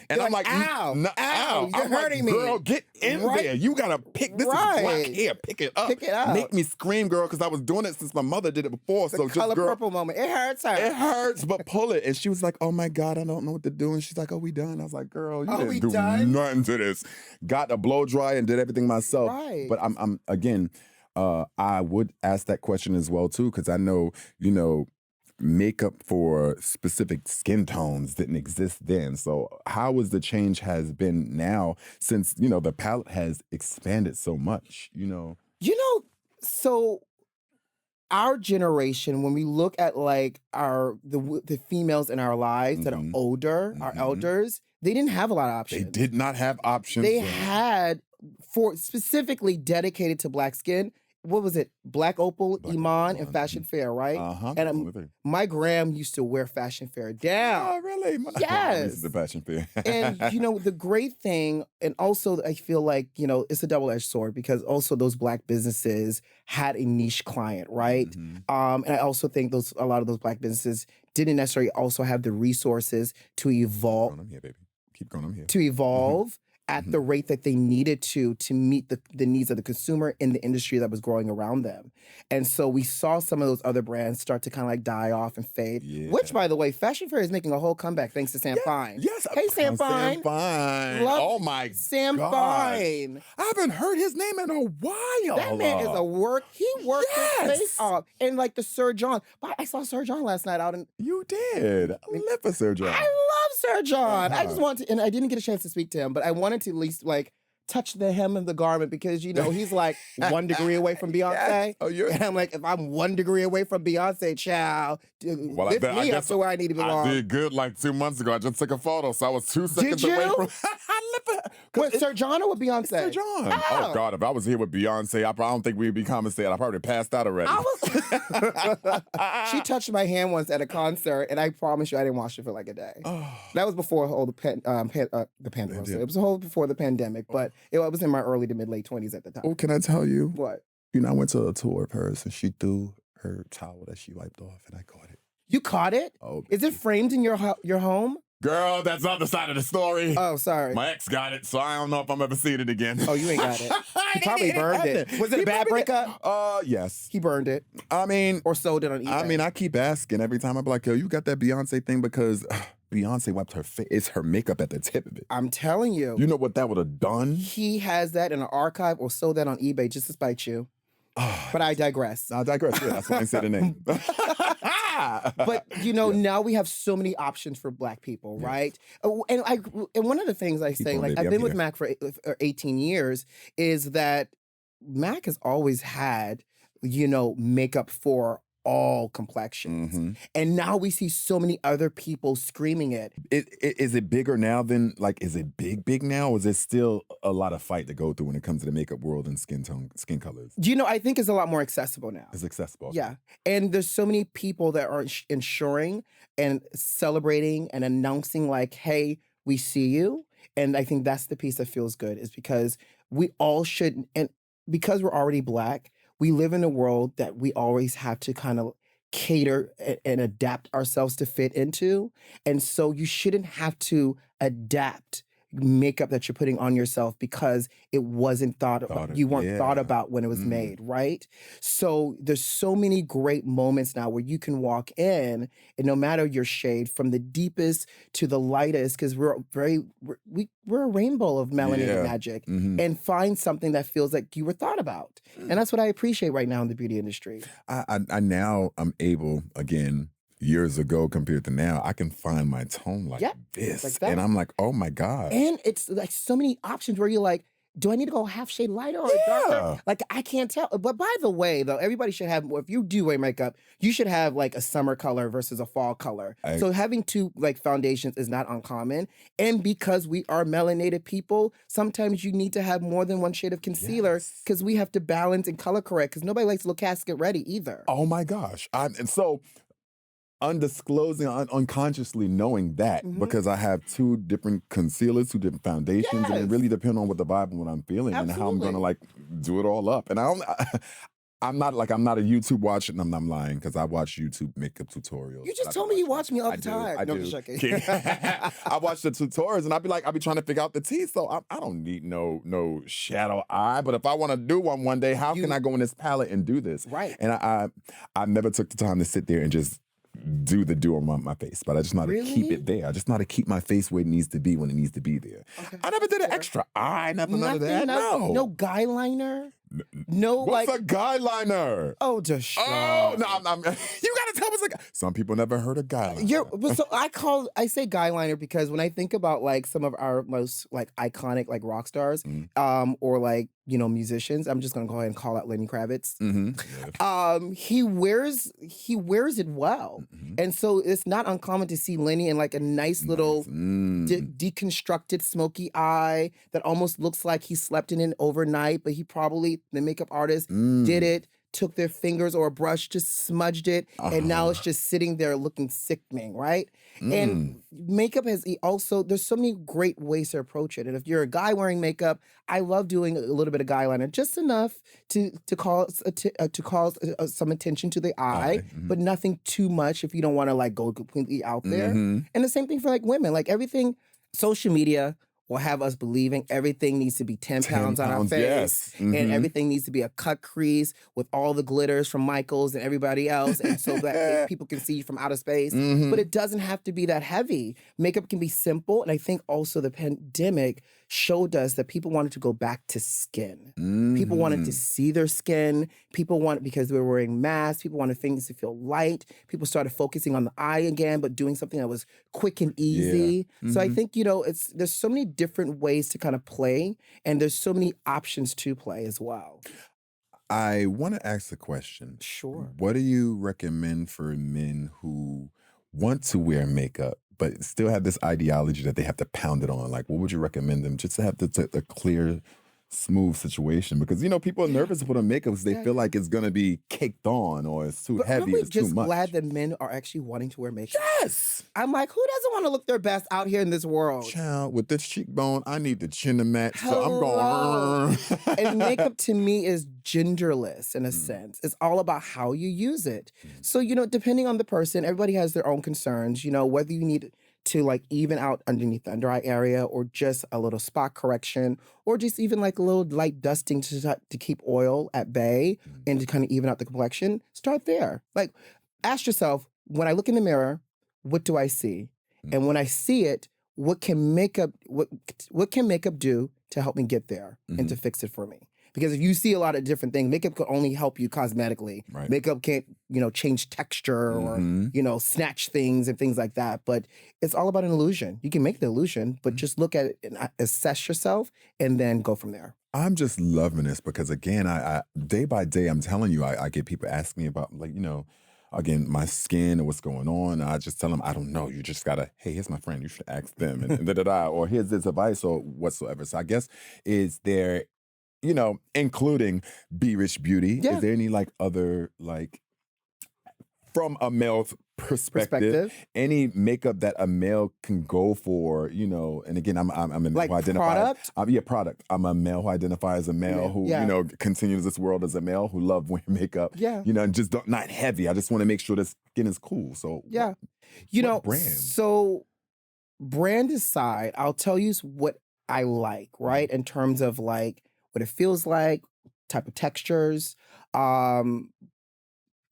and I'm like, ow, ow, you're hurting me. Girl, get in there. You gotta pick this is Black hair. Pick it up. Pick it up. Make me scream, girl, because I was doing it since my mother did it before. The color purple moment. It hurts her. It hurts, but pull it. And she was like, oh my God, I don't know what to do. And she's like, oh, we done. I was like, girl, you didn't do nothing to this. Got a blow dry and did everything myself. Right. But I'm again, I would ask that question as well too, because I know, makeup for specific skin tones didn't exist then. So how was the change has been now since, the palette has expanded so much, So our generation, when we look at like the females in our lives that are older, our elders, they didn't have a lot of options. They did not have options. They had, for specifically dedicated to Black skin, what was it? Black Opal, Iman, and Fashion Fair, right? And my gram used to wear Fashion Fair down. Oh, really? Yes. This is the Fashion Fair. And, the great thing, and also I feel like, it's a double-edged sword because also those Black businesses had a niche client, right? And I also think a lot of those Black businesses didn't necessarily also have the resources to evolve. Keep going, I'm here, baby. Keep going, I'm here. To evolve. At the rate that they needed to meet the needs of the consumer in the industry that was growing around them. And so we saw some of those other brands start to kind of like die off and fade, which, by the way, Fashion Fair is making a whole comeback thanks to Sam Fine. Yes. Hey, Sam Fine. Sam Fine. Oh, my Sam gosh. Fine. I haven't heard his name in a while. That man is he worked his face off. And like the Sir John. I saw Sir John last night out in... You did. I live for Sir John. I love Sir John. I just wanted to, and I didn't get a chance to speak to him, but I wanted to at least like touch the hem of the garment because, he's like 1 degree away from Beyonce. Yes. Oh, And I'm like, if I'm 1 degree away from Beyonce, child, lift me up to where I need to belong. I did good like 2 months ago. I just took a photo, so I was 2 seconds Did away you? from... With Sir John or with Beyonce? Sir John. Oh, God, if I was here with Beyonce, I don't think we'd be compensated. I probably passed out already. She touched my hand once at a concert, and I promise you I didn't wash it for like a day. That was before the pandemic. It was before the pandemic, but it was in my early to mid-late 20s at the time. Oh, can I tell you? What? I went to a tour of hers, and she threw her towel that she wiped off, and I caught it. You caught it? Oh, is it framed in your home? Girl, that's the other side of the story. Oh, sorry. My ex got it, so I don't know if I'm ever seeing it again. Oh, you ain't got it. He probably burned it. Was it a bad breakup? Yes. He burned it. I mean... Or sold it on eBay. I keep asking every time. I'm like, yo, you got that Beyonce thing? Because Beyonce wiped her face. It's her makeup at the tip of it. I'm telling you. You know what that would have done? He has that in an archive or sold that on eBay just to spite you. But I digress. Yeah, that's why I said the name. But now we have so many options for Black people, right? And one of the things I say, like I've been with Mac for 18 years, is that Mac has always had, makeup for all complexions. Mm-hmm. And now we see so many other people screaming it. Is it bigger now than, is it big now? Or is it still a lot of fight to go through when it comes to the makeup world and skin colors? I think it's a lot more accessible now. It's accessible. Yeah. And there's so many people that are ensuring and celebrating and announcing like, hey, we see you. And I think that's the piece that feels good is because we all should, and because we're already Black, we live in a world that we always have to kind of cater and adapt ourselves to fit into. And so you shouldn't have to adapt makeup that you're putting on yourself because it wasn't thought about when it was made, right? So there's so many great moments now where you can walk in and no matter your shade, from the deepest to the lightest, because we're a rainbow of melanated magic, and find something that feels like you were thought about. And that's what I appreciate right now in the beauty industry. I now I'm able, again, years ago compared to now, I can find my tone like this. Like that. And I'm like, oh my God. And it's like so many options where you're like, do I need to go half shade lighter or darker? Like, I can't tell. But by the way, though, everybody should have, if you do wear makeup, you should have like a summer color versus a fall color. So having two foundations is not uncommon. And because we are melanated people, sometimes you need to have more than one shade of concealer because we have to balance and color correct because nobody likes to look casket ready either. Oh my gosh. And so undisclosing, unconsciously knowing that because I have 2 different concealers, 2 different foundations, and it really depends on what the vibe and what I'm feeling and how I'm gonna do it all up. And I'm not a YouTube watcher, and I'm not lying because I watch YouTube makeup tutorials. You just told me you watch me all the time. I do. I watch the tutorials and I be trying to figure out the tea. So I don't need no shadow eye. But if I want to do one day, how can I go in this palette and do this? Right. And I never took the time to sit there and just do on my face, but I just know how to keep it there. I just know how to keep my face where it needs to be when it needs to be there. Okay. I never did an extra eye, none of that. No guy liner. What's a guy liner? Oh, Dashaun. Oh no, you gotta tell us. Some people never heard of guy liner. So I say guy liner because when I think about some of our most iconic rock stars, or musicians, I'm just gonna go ahead and call out Lenny Kravitz. He wears it well, and so it's not uncommon to see Lenny in a nice little deconstructed smoky eye that almost looks like he slept in it overnight, but he probably, the makeup artist did it, took their fingers or a brush, just smudged it, and now it's just sitting there looking sickening, right? And makeup has also, there's so many great ways to approach it. And if you're a guy wearing makeup, I love doing a little bit of guy liner, just enough to cause some attention to the eye, but nothing too much if you don't want to go completely out there. And the same thing for women, everything, social media will have us believing everything needs to be 10 pounds on our face. And everything needs to be a cut crease with all the glitters from Michaels and everybody else, and so that people can see you from outer space. But it doesn't have to be that heavy. Makeup can be simple, and I think also the pandemic showed us that people wanted to go back to skin. People wanted to see their skin. People wanted, because they were wearing masks, people wanted things to feel light. People started focusing on the eye again, but doing something that was quick and easy. So I think, there's so many different ways to kind of play, and there's so many options to play as well. I want to ask a question. Sure. What do you recommend for men who want to wear makeup but still have this ideology that they have to pound it on? Like, what would you recommend them just to have the clear, smooth situation? Because, people are nervous to put on makeup because they feel like it's going to be caked on or it's too heavy, it's too much. Just glad that men are actually wanting to wear makeup. Yes! I'm like, who doesn't want to look their best out here in this world? Child, with this cheekbone, I need the chin to match, so I'm going... And makeup to me is genderless in a sense. It's all about how you use it. So, depending on the person, everybody has their own concerns, whether you need to like even out underneath the under eye area, or just a little spot correction, or just even like a little light dusting to keep oil at bay and to kind of even out the complexion. Start there. Like, ask yourself, when I look in the mirror, what do I see? And when I see it, what can makeup do to help me get there and to fix it for me? Because if you see a lot of different things, makeup could only help you cosmetically. Right. Makeup can't, change texture or, snatch things and things like that. But it's all about an illusion. You can make the illusion, but just look at it and assess yourself and then go from there. I'm just loving this because, again, I day by day, I'm telling you, I get people asking me about, like, again, my skin and what's going on. I just tell them, I don't know. You just gotta, hey, here's my friend. You should ask them, and da-da-da, or here's this advice or whatsoever. So I guess, is there, including Be Rich Beauty, is there any other, from a male's perspective, any makeup that a male can go for, and again, I'm a male who identifies... product. I'm a male who identifies as a male who, continues this world as a male who love wearing makeup, and just not heavy. I just want to make sure the skin is cool. So what brand? So brand aside, I'll tell you what I like, right? In terms of what it feels like, type of textures.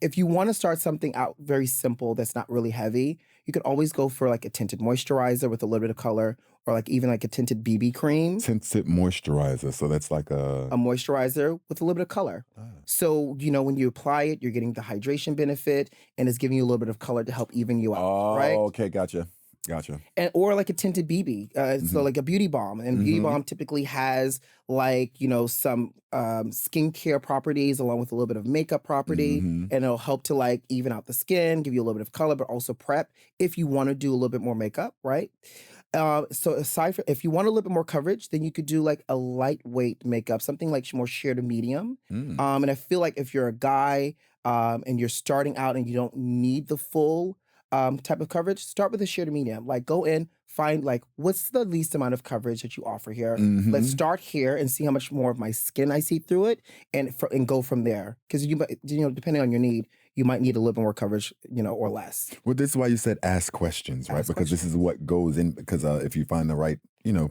If you want to start something out very simple that's not really heavy, you could always go for a tinted moisturizer with a little bit of color, or even a tinted BB cream. Tinted moisturizer, so that's like a moisturizer with a little bit of color. So, when you apply it, you're getting the hydration benefit, and it's giving you a little bit of color to help even you out, right? Oh, okay, gotcha. Or a tinted BB, so like a beauty balm. And beauty balm typically has some skincare properties along with a little bit of makeup property, and it'll help to even out the skin, give you a little bit of color, but also prep if you want to do a little bit more makeup, right? So aside from, if you want a little bit more coverage, then you could do a lightweight makeup, something more sheer to medium. And I feel like if you're a guy and you're starting out and you don't need the full type of coverage, start with a sheer to medium. Go in, find what's the least amount of coverage that you offer here. Let's start here and see how much more of my skin I see through it, and go from there. Because depending on your need, you might need a little bit more coverage, or less. Well, this is why you said ask questions, right? Because this is what goes in. Because if you find the right,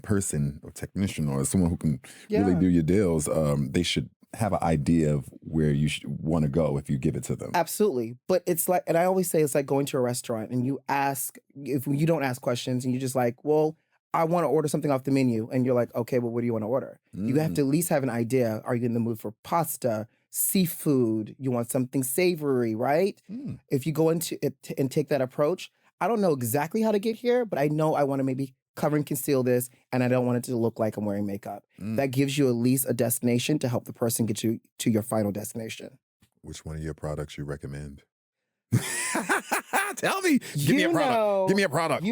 person or technician or someone who can really do your deals, they should have an idea of where you want to go if you give it to them. Absolutely. But it's and I always say it's like going to a restaurant and you ask, if you don't ask questions and you're just well, I want to order something off the menu. And you're like, okay, well, what do you want to order? You have to at least have an idea. Are you in the mood for pasta, seafood? You want something savory, right? If you go into it and take that approach, I don't know exactly how to get here, but I know I want to maybe cover and conceal this, and I don't want it to look like I'm wearing makeup. That gives you at least a destination to help the person get you to your final destination. Which one of your products you recommend? Tell me. Give me a product. Give me a product.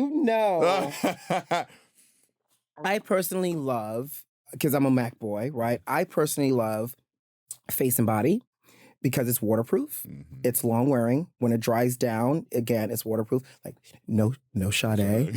I personally love, because I'm a Mac boy, right? I personally love Face and Body because it's waterproof. It's long wearing. When it dries down, again, it's waterproof. No Sadè.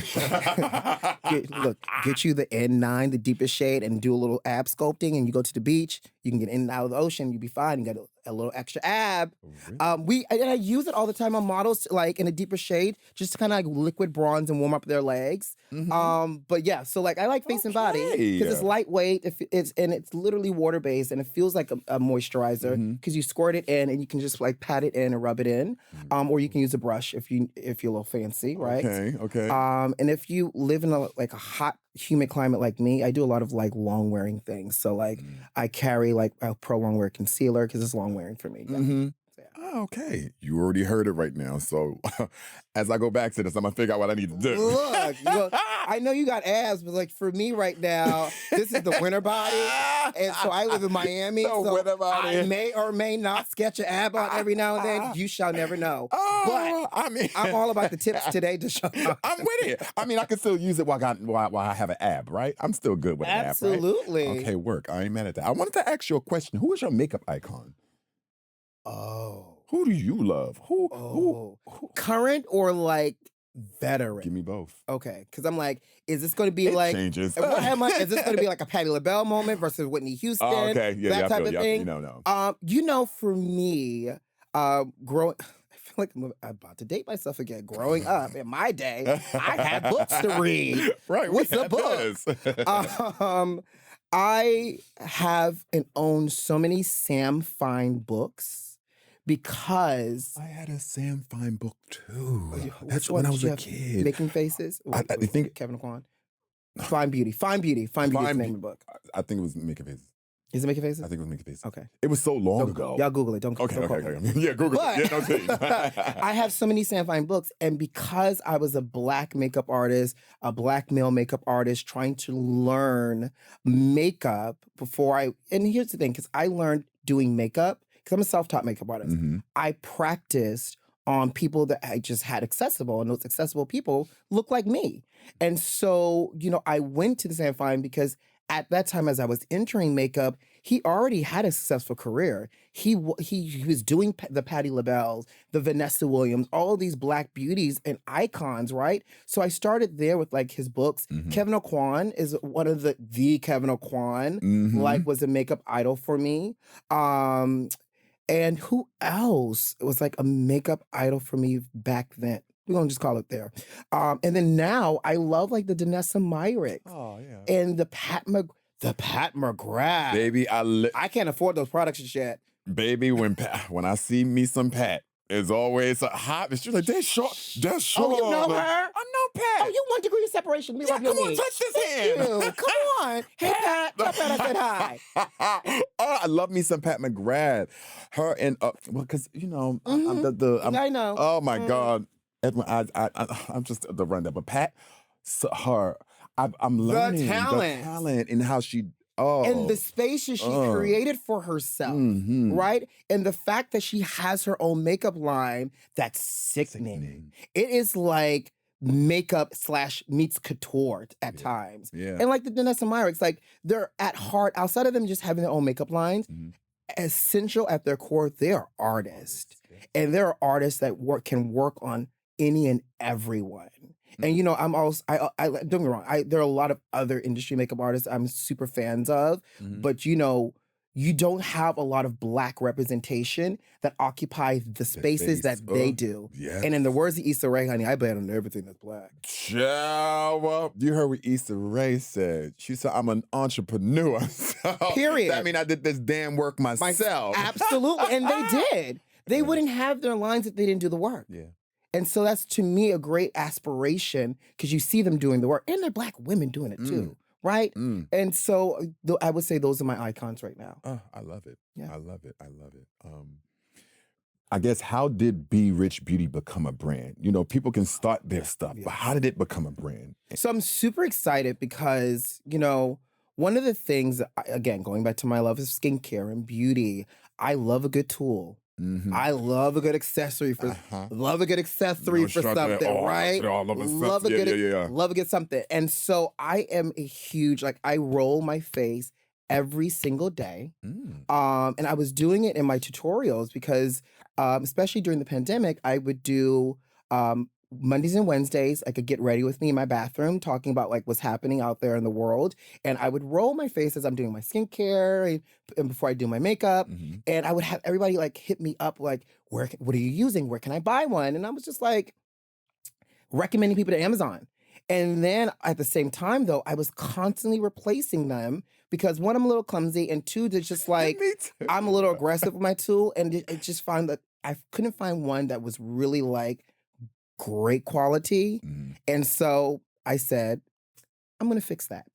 Get you the N9, the deepest shade, and do a little ab sculpting, and you go to the beach. You can get in and out of the ocean. You'll be fine. You got a little extra ab. Really? I use it all the time on models, in a deeper shade, just to kind of liquid bronze and warm up their legs. But yeah, so I like Face and Body because it's lightweight. It's literally water based, and it feels like a moisturizer because you squirt it in and you can just pat it in and rub it in, or you can use a brush if you're a little fancy, right? Okay. And if you live in a hot humid climate like me, I do a lot of like long wearing things. So like I carry like a pro long wear concealer because it's long wearing for me. Yeah. Mm-hmm. So, yeah. Oh, okay. You already heard it right now. So as I go back to this, I'm going to figure out what I need to do. Look, I know you got abs, but like for me right now, this is the winter body. And so I live in Miami. So winter body. I may or may not sketch an ab on every now and then. You shall never know. But I mean, I'm all about the tips today, Dashaun. I'm with it. I mean, I can still use it while I have an ab, right? I'm still good with an ab, right? Absolutely. Okay, work. I ain't mad at that. I wanted to ask you a question. Who is your makeup icon? Oh. Who do you love? Who? Current or like veteran? Give me both. Okay, because I'm like, is this going to be like changes? Is this going to be like a Patti LaBelle moment versus Whitney Houston? Oh, okay, yeah, that type of thing. No. For me, growing. I feel like I'm about to date myself again. Growing up in my day, I had books to read. Right, what's the book? I have and own so many Sam Fine books. Because I had a Sam Fine book too. That's one when I was a kid. Making Faces? I think Kevin Kwan. Fine Beauty is the name of the book. I think it was Making Faces. Is it Making Faces? I think it was Making Faces. Okay. It was so long ago. Y'all Google it. Don't Okay. me. Yeah, Google it. Yeah, okay. I have so many Sam Fine books, and because I was a Black makeup artist, a Black male makeup artist, trying to learn makeup and here's the thing, because I learned doing makeup, because I'm a self-taught makeup artist. Mm-hmm. I practiced on people that I just had accessible, and those accessible people look like me. And so, I went to the Sam Fine because at that time, as I was entering makeup, he already had a successful career. He was doing the Patti LaBelles, the Vanessa Williams, all these Black beauties and icons, right? So I started there with like his books. Mm-hmm. Kevin Kwan is one of the Kevin Kwan, like was a makeup idol for me. And who else was like a makeup idol for me back then? We're going to just call it there. And then now I love like the Danessa Myrick. Oh, yeah. And the Pat McGrath. Baby, I can't afford those products yet. Baby, when I see me some Pat, it's always a hot. It's just like, Dashaun. Oh, you know her? I know Pat. Oh, you 1 degree of separation. Me rub your come on, knee. touch this hand. Come on. Hey, Pat. Tell Pat I said hi. Oh, I love me some Pat McGrath. Her and, because, I know. Oh, my God. Edwin, I'm just the rundown. But Pat, I'm learning the talent and how she... Oh. And the spaces she created for herself, right? And the fact that she has her own makeup line, that's sickening. It is like makeup / meets couture at times. Yeah. And like the Danessa Myricks, like they're at heart, outside of them just having their own makeup lines, essential at their core, they are artists. And there are artists that can work on any and everyone. And I'm also I don't get me wrong. There are a lot of other industry makeup artists I'm super fans of, but you don't have a lot of Black representation that occupy the spaces that they do. Yes. And in the words of Issa Rae, honey, I bet on everything that's Black. Well, you heard what Issa Rae said. She said, "I'm an entrepreneur." So Period. That means I did this damn work myself. Absolutely, and they did. They wouldn't have their lines if they didn't do the work. Yeah. And so that's, to me, a great aspiration because you see them doing the work. And they're Black women doing it, too, right? And so I would say those are my icons right now. Oh, I love it. Yeah. I love it. I guess, how did Be Rich Beauty become a brand? People can start their stuff, but how did it become a brand? So I'm super excited because, one of the things, again, going back to my love of skincare and beauty, I love a good tool. I love a good accessory for love a good accessory for something, right? Love a good something. And so I am a huge, I roll my face every single day. And I was doing it in my tutorials because especially during the pandemic, I would do Mondays and Wednesdays, I could get ready with me in my bathroom talking about what's happening out there in the world. And I would roll my face as I'm doing my skincare and before I do my makeup. And I would have everybody hit me up what are you using? Where can I buy one? And I was just recommending people to Amazon. And then at the same time though, I was constantly replacing them because one, I'm a little clumsy, and two, there's just I'm a little aggressive with my tool. And I just found that I couldn't find one that was really great quality. And so I said, I'm going to fix that.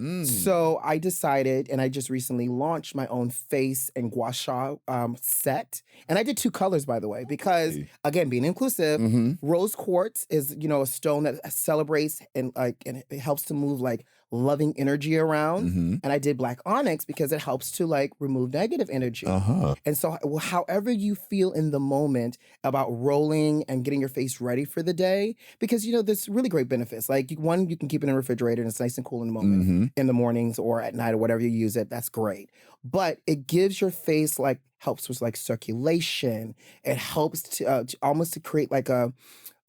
Mm. So I decided, and I just recently launched my own face and gua sha set. And I did 2 colors, by the way, because Okay. again, being inclusive, Mhm. rose quartz is, a stone that celebrates and it helps to move like loving energy around. Mhm. And I did black onyx because it helps to like remove negative energy. Uh-huh. And so, however you feel in the moment about rolling and getting your face ready for the day, because there's really great benefits. Like one, you can keep it in the refrigerator and it's nice and cool in the moment, Mhm. in the mornings or at night or whatever you use it. That's great. But it gives your face like helps with like circulation. It helps to almost to create like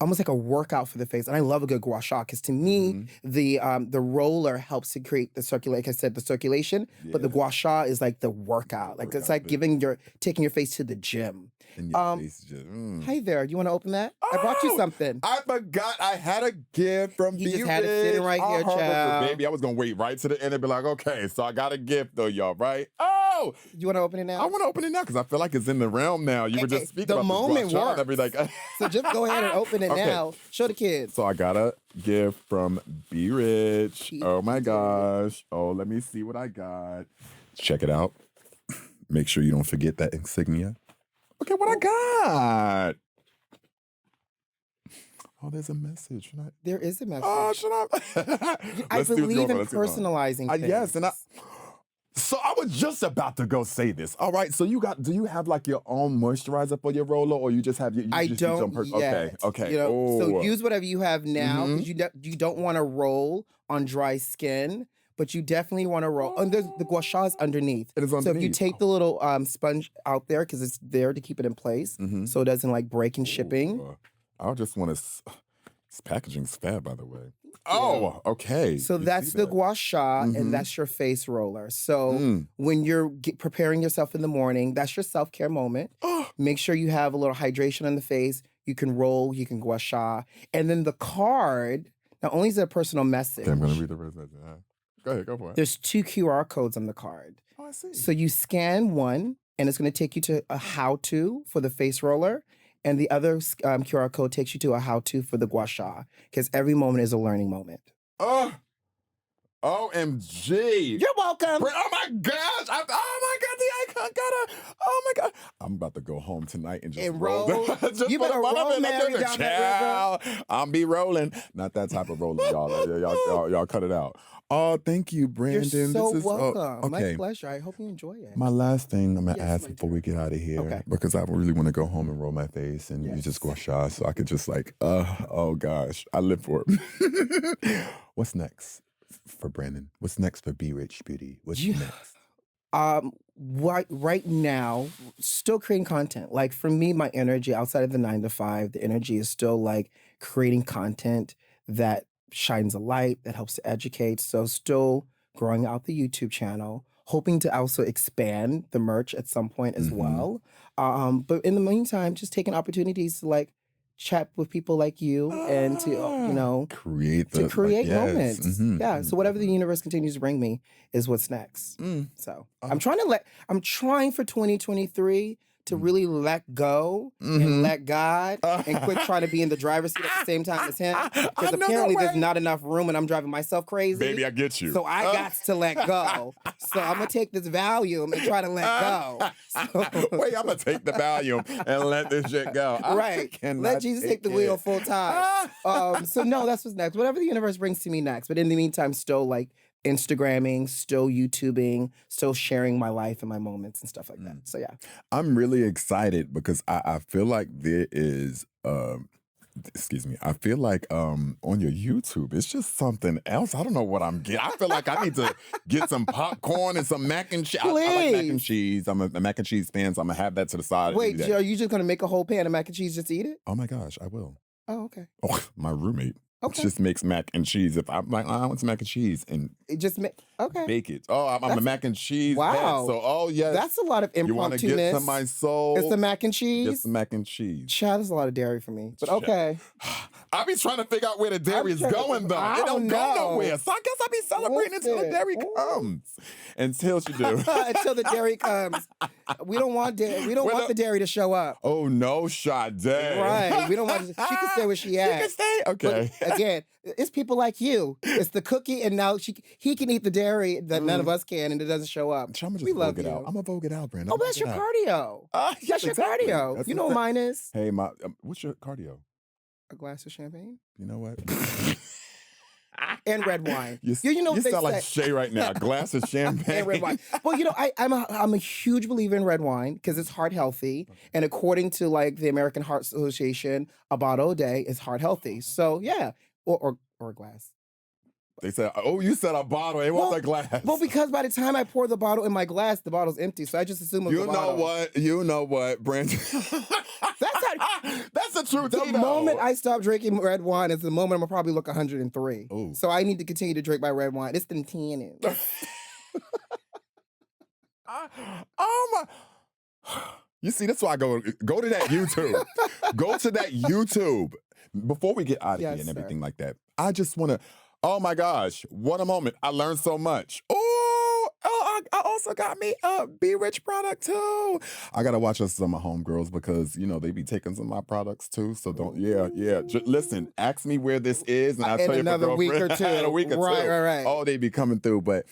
almost like a workout for the face. And I love a good gua sha because to me, Mhm. the roller helps to create the like I said, the circulation. But the Yeah. gua sha is like the workout. Like it's like taking your face to the gym. And your Um, face just. Hey there, you want to open that? I brought you Oh, something. I forgot I had a gift from You B just had it sitting Rich. right here, child. Baby, I was gonna wait right to the end and be like, okay, so I got a gift though, y'all, right? Oh, You want to open it I now? want to open it now because I feel like it's in the realm now. You were Hey, just speaking the about moment this gua sha and works. everything. So just go ahead and open it Okay. now. Show the kids. So I got a gift from B Rich. He Oh my did. gosh. Oh, let me see what I got. Check it out. Make sure you don't forget that insignia. Okay, what I got? Oh, there's a message. Should I? There is a message. Oh, should I? I Let's see what's believe going on. in Let's see what's going on. personalizing things. Yes, and so I was just about to go say this. All right, so do you have like your own moisturizer for your roller, or you just have your? I just use don't some yet. Okay. So Oh. use whatever you have now Mhm. because you don't want to roll on dry skin, but you definitely want to roll. And there's the gua sha is underneath. It is So if you underneath. take the little sponge out there because it's there to keep it in place, Mhm. so it doesn't like break in shipping. Ooh, I just want to. This packaging's fab, by the way. you. Oh, okay. So You that's see the that? gua sha, Mhm. and that's your face roller. So Mm. when you're preparing yourself in the morning, that's your self-care moment. Oh, Make sure you have a little hydration on the face. You can roll, you can gua sha. And then the card, not only is it a personal message, okay, I'm gonna read the rest of it. Go ahead, go for it. there's 2 QR codes on the card. Oh, I see. So you scan one, and it's going to take you to a how-to for the face roller. And the other QR code takes you to a how-to for the gua sha. Because every moment is a learning moment. Oh, OMG. You're welcome. Oh my gosh. Oh my God, the icon got a. Oh my God. I'm about to go home tonight and just And roll. roll. Just You for the better fun of roll, it. Mary, down that Child, I'm be rolling. Not that type of rolling, y'all. Y'all cut it out. Oh, thank you, Brandon. You're so this is welcome. My okay. pleasure. I hope you enjoy it. My last thing I'm gonna Yes, ask my before dear. we get out of here, Okay. because I really want to go home and roll my face and you just go shy, so I could just like, oh gosh, I live for it. What's next for Brandon? What's next for Be Rich Beauty? What's You- next? Right now, still creating content. Like for me, my energy outside of the 9 to 5, the energy is still like creating content that shines a light, that helps to educate. So still growing out the YouTube channel, hoping to also expand the merch at some point as Mhm. well. But in the meantime, just taking opportunities to like chat with people like you and to, Create to create yes. moments. Mhm, Yeah. So whatever the universe continues to bring me is what's next. Mm. So Oh. I'm trying for 2023 to really let go Mhm. and let God and quit trying to be in the driver's seat at the same time as him. I Because know that apparently there's way. not enough room and I'm driving myself crazy. Baby, I get you. So I got to let go. So I'm gonna take this Valium and try to let go. So- Wait, I'm gonna take the Valium and let this shit go. I Right. cannot Let Jesus take the wheel it. full time. So no, that's what's next. Whatever the universe brings to me next. But in the meantime, still like Instagramming, still YouTubing, still sharing my life and my moments and stuff like that. So yeah. I'm really excited because I feel like there is excuse me. I feel like on your YouTube, it's just something else. I don't know what I'm getting. I feel like I need to get some popcorn and some mac and cheese. I like mac and Please. cheese. I'm a mac and cheese fan, so I'm gonna have that to the side. Wait, any day. are you just gonna make a whole pan of mac and cheese just to eat it? Oh my gosh, I will. Oh, okay. Oh, my roommate Okay. just makes mac and cheese. If I'm like, I want some mac and cheese and It just okay. bake it. Oh, I'm a That's- mac and cheese. Wow. head. So, oh yes. That's a lot of you want to get impromptu-ness. to my soul? It's the mac and Get cheese. some mac and cheese. Child, there's a lot of dairy for me. But Child. okay. I be trying to figure out where the dairy is going though. I It don't don't go know. nowhere. So I guess I be celebrating until the Listen. dairy Ooh. comes. Until she do. Until the dairy comes. We don't want we don't want the dairy to show up. Oh no, Sadè. Right. We don't want. She can stay where she at. She can stay. Okay. But again, it's people like you. It's the cookie, and now he can eat the dairy that none of us can, and it doesn't show up. We love it out. I'm gonna vogue it out, Brandon. Oh, that's your cardio. That's your cardio. That's you know what mine is? Hey, what's your cardio? A glass of champagne. You know what? And red wine. You sound like Cher right now. A glass of champagne and red wine. Well, I'm a huge believer in red wine because it's heart healthy, and according to like the American Heart Association, a bottle a day is heart healthy. So yeah, or a glass. They said, "Oh, you said a bottle. It was a glass." Well, because by the time I pour the bottle in my glass, the bottle's empty. So I just assume it was a bottle. You know what, Brandon? That's the truth. The moment I stop drinking red wine is the moment I'm gonna probably look 103. Ooh. So I need to continue to drink my red wine. It's the tannins. Oh my! You see, that's why I go to that YouTube. Go to that YouTube before we get out of here and everything like that. I just want to. Oh my gosh! What a moment! I learned so much. I also got me a Be Rich product too. I gotta watch some of my homegirls because they be taking some of my products too. So don't, listen, ask me where this is, and I'll tell you another week or two. In a week or two. Right. Oh, they be coming through, but.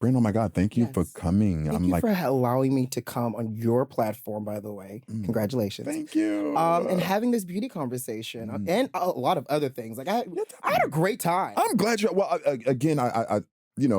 Brandon, oh my God, thank you for coming. Thank you for allowing me to come on your platform, by the way. Congratulations. Thank you. And having this beauty conversation and a lot of other things. Like I had a great time. I'm glad you, again, I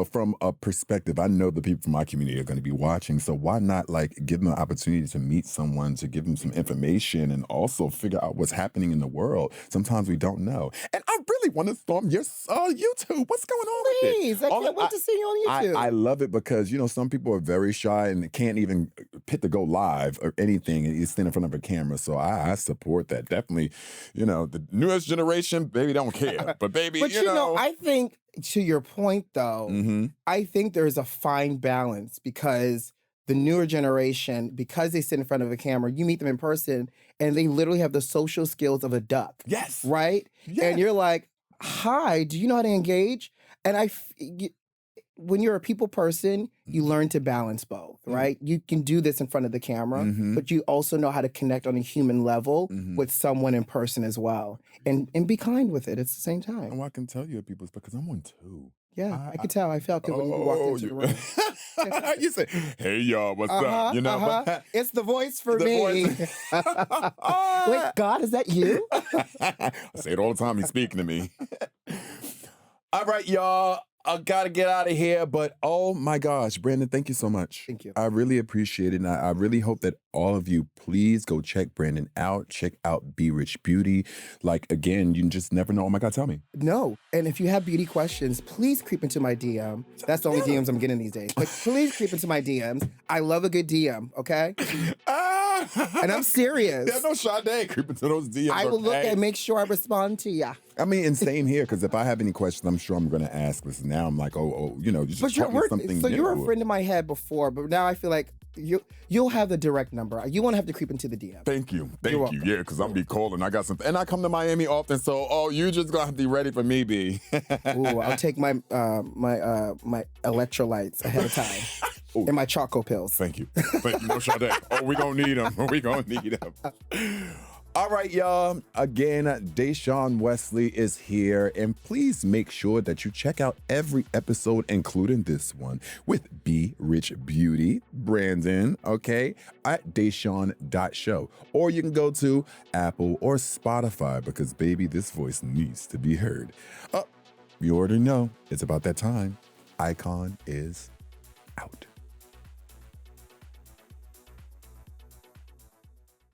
from a perspective, I know the people from my community are going to be watching, so why not give them an opportunity to meet someone, to give them some information, and also figure out what's happening in the world. Sometimes we don't know. And I really want to storm your YouTube. What's going on with it? Please, I can't wait to see you on YouTube. I love it because, some people are very shy and can't even hit to go live or anything, and you stand in front of a camera, so I support that. Definitely, the newest generation, baby, don't care. But baby, but I think, to your point, though, I think there's a fine balance because the newer generation, because they sit in front of a camera, you meet them in person and they literally have the social skills of a duck. Yes. Right? Yes. And you're like, hi, do you know how to engage? And when you're a people person, you learn to balance both, right? You can do this in front of the camera, but you also know how to connect on a human level with someone in person as well. And be kind with it at the same time. Oh, I can tell you people's because I'm one too. Yeah, I could tell. I felt it when you walked into the room. You say, hey, y'all, what's up? But it's the voice for me. Wait, God, is that you? I say it all the time. He's speaking to me. All right, y'all. I gotta get out of here, but oh my gosh, Brandon, thank you so much. Thank you. I really appreciate it, and I really hope that all of you, please go check Brandon out. Check out Be Rich Beauty. Again, you just never know. Oh my God, tell me. No, and if you have beauty questions, please creep into my DM. That's the only DMs I'm getting these days. But please creep into my DMs. I love a good DM, okay? And I'm serious. Yeah, no Sadè, creep into those DMs. I will look and make sure I respond to ya. I mean, and same here, because if I have any questions, I'm sure I'm going to ask. Because now I'm like, you just taught me something So new. you were a friend of my head before, but now I feel like you'll have the direct number. You won't have to creep into the DM. Thank you. Yeah, because I'm be calling. I got something. And I come to Miami often, so, you just going to have to be ready for me, B. Ooh, I'll take my electrolytes ahead of time. And my Choco pills. Thank you. No, Sadè. We going to need them. We going to need them. All right, y'all. Again, Dashaun Wesley is here. And please make sure that you check out every episode, including this one, with Be Rich Beauty, Brandon, okay, at Dashaun.show. Or you can go to Apple or Spotify because, baby, this voice needs to be heard. You already know. It's about that time. Icon is out.